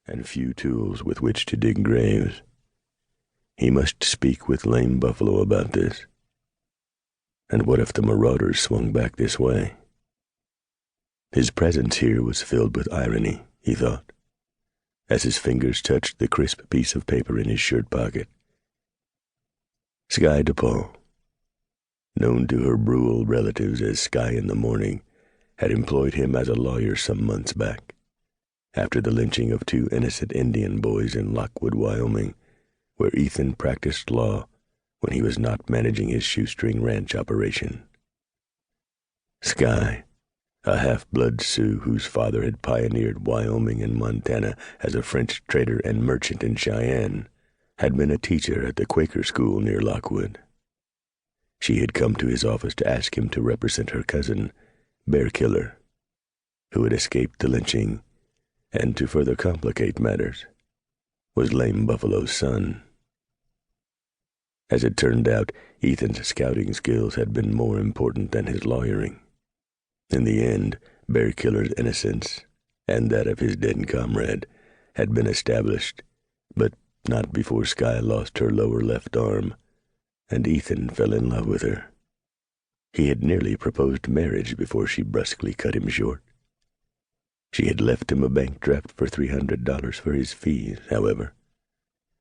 and few tools with which to dig graves. He must speak with Lame Buffalo about this. And what if the marauders swung back this way? His presence here was filled with irony, he thought, as his fingers touched the crisp piece of paper in his shirt pocket. Sky DePaul, known to her Brule relatives as Sky in the Morning, had employed him as a lawyer some months back, after the lynching of 2 innocent Indian boys in Lockwood, Wyoming, where Ethan practiced law when he was not managing his shoestring ranch operation. Sky, a half-blood Sioux whose father had pioneered Wyoming and Montana as a French trader and merchant in Cheyenne, had been a teacher at the Quaker school near Lockwood. She had come to his office to ask him to represent her cousin, Bear Killer, who had escaped the lynching, and to further complicate matters, was Lame Buffalo's son. As it turned out, Ethan's scouting skills had been more important than his lawyering. In the end, Bear Killer's innocence, and that of his dead comrade, had been established, but not before Sky lost her lower left arm, and Ethan fell in love with her. He had nearly proposed marriage before she brusquely cut him short. She had left him a bank draft for $300 for his fees, however,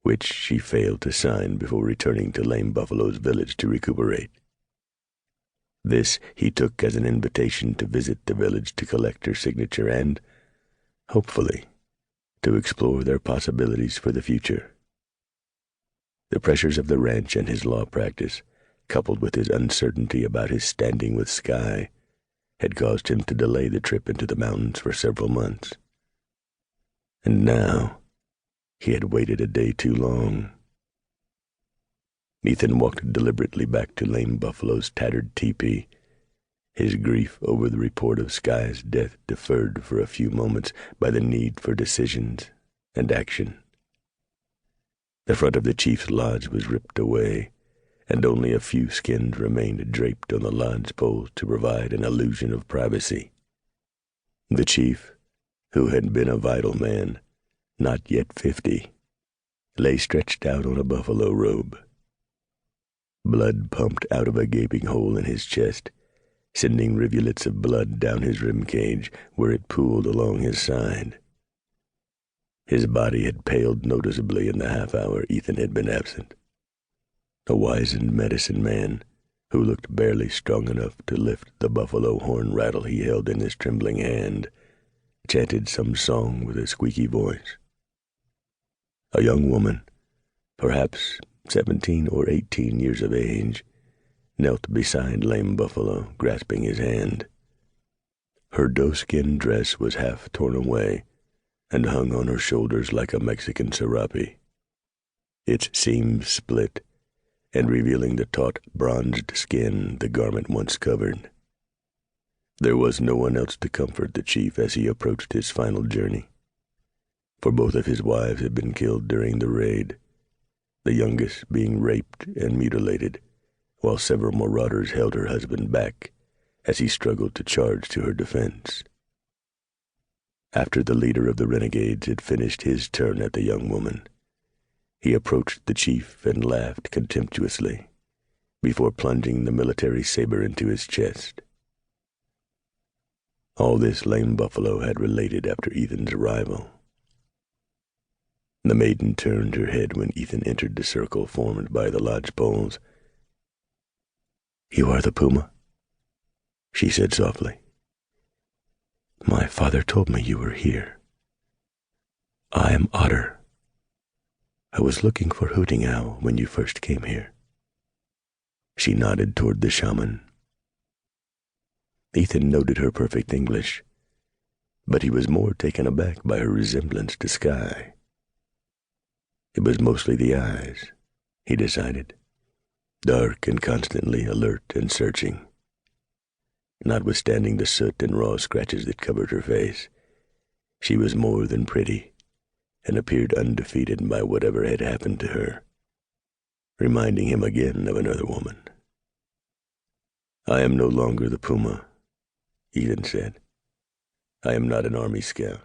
which she failed to sign before returning to Lame Buffalo's village to recuperate. This he took as an invitation to visit the village to collect her signature and, hopefully, to explore their possibilities for the future. The pressures of the ranch and his law practice, coupled with his uncertainty about his standing with Sky, had caused him to delay the trip into the mountains for several months. And now, he had waited a day too long. Ethan walked deliberately back to Lame Buffalo's tattered tepee, his grief over the report of Sky's death deferred for a few moments by the need for decisions and action. The front of the chief's lodge was ripped away, and only a few skins remained draped on the lodge poles to provide an illusion of privacy. The chief, who had been a vital man, not yet 50, lay stretched out on a buffalo robe. Blood pumped out of a gaping hole in his chest, sending rivulets of blood down his ribcage where it pooled along his side. His body had paled noticeably in the half-hour Ethan had been absent. A wizened medicine man, who looked barely strong enough to lift the buffalo horn rattle he held in his trembling hand, chanted some song with a squeaky voice. A young woman, perhaps 17 or 18 years of age, knelt beside Lame Buffalo, grasping his hand. Her doe-skin dress was half torn away and hung on her shoulders like a Mexican serape, its seams split and revealing the taut, bronzed skin the garment once covered. There was no one else to comfort the chief as he approached his final journey, for both of his wives had been killed during the raid, the youngest being raped and mutilated, while several marauders held her husband back as he struggled to charge to her defense. After the leader of the renegades had finished his turn at the young woman, he approached the chief and laughed contemptuously before plunging the military saber into his chest. All this Lame Buffalo had related after Ethan's arrival. The maiden turned her head when Ethan entered the circle formed by the lodge poles. "You are the puma?" she said softly. "My father told me you were here. I am Otter. I was looking for Hooting Owl when you first came here." She nodded toward the shaman. Ethan noted her perfect English, but he was more taken aback by her resemblance to Sky. It was mostly the eyes, he decided, dark and constantly alert and searching. Notwithstanding the soot and raw scratches that covered her face, she was more than pretty, and appeared undefeated by whatever had happened to her, reminding him again of another woman. "I am no longer the puma," Ethan said. "I am not an army scout.